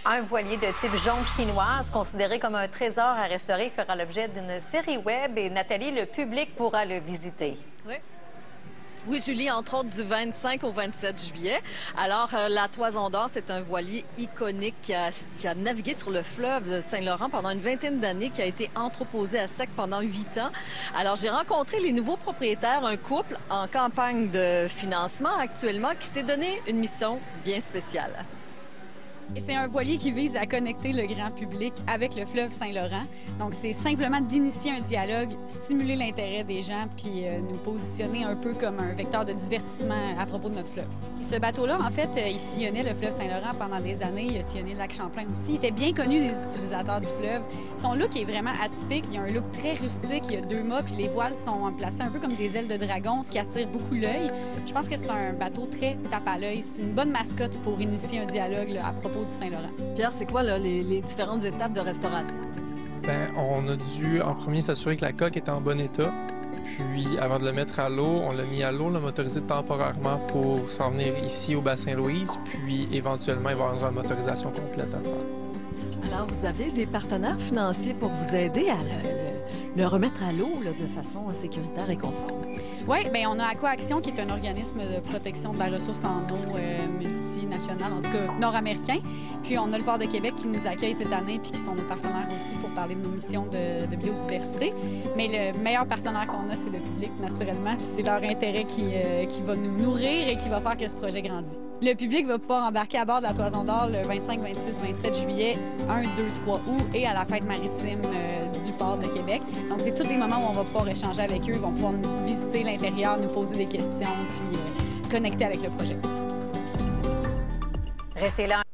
Un voilier de type jonque chinoise, considéré comme un trésor à restaurer, fera l'objet d'une série web et Nathalie, le public pourra le visiter. Oui. Oui, Julie, entre autres du 25 au 27 juillet. Alors, la Toison d'Or, c'est un voilier iconique qui a navigué sur le fleuve Saint-Laurent pendant une vingtaine d'années, qui a été entreposé à sec pendant 8 ans. Alors, j'ai rencontré les nouveaux propriétaires, un couple en campagne de financement actuellement, qui s'est donné une mission bien spéciale. C'est un voilier qui vise à connecter le grand public avec le fleuve Saint-Laurent. Donc, c'est simplement d'initier un dialogue, stimuler l'intérêt des gens, puis nous positionner un peu comme un vecteur de divertissement à propos de notre fleuve. Et ce bateau-là, en fait, il sillonnait le fleuve Saint-Laurent pendant des années. Il a sillonné le lac Champlain aussi. Il était bien connu des utilisateurs du fleuve. Son look est vraiment atypique. Il a un look très rustique. Il y a 2 mâts, puis les voiles sont placées un peu comme des ailes de dragon, ce qui attire beaucoup l'œil. Je pense que c'est un bateau très tape à l'œil. C'est une bonne mascotte pour initier un dialogue là, à propos du Saint-Laurent. Pierre, c'est quoi là, les différentes étapes de restauration? Bien, on a dû en premier s'assurer que la coque était en bon état. Puis, avant de le mettre à l'eau, on l'a mis à l'eau, on l'a motorisé temporairement pour s'en venir ici au bassin Louise. Puis, éventuellement, il va y avoir une motorisation complète à faire. Alors, vous avez des partenaires financiers pour vous aider à le remettre à l'eau de façon sécuritaire et conforme? Oui, bien, on a Aquaction, qui est un organisme de protection de la ressource en eau multinational, en tout cas nord-américain. Puis on a le Port de Québec qui nous accueille cette année puis qui sont nos partenaires aussi pour parler de nos missions de biodiversité. Mais le meilleur partenaire qu'on a, c'est le public, naturellement. Puis c'est leur intérêt qui va nous nourrir et qui va faire que ce projet grandit. Le public va pouvoir embarquer à bord de la Toison d'Or le 25, 26, 27 juillet, 1, 2, 3 août et à la fête maritime du Port de Québec. Donc, c'est tous des moments où on va pouvoir échanger avec eux, ils vont pouvoir nous visiter l'intérieur, nous poser des questions, puis connecter avec le projet. Restez là.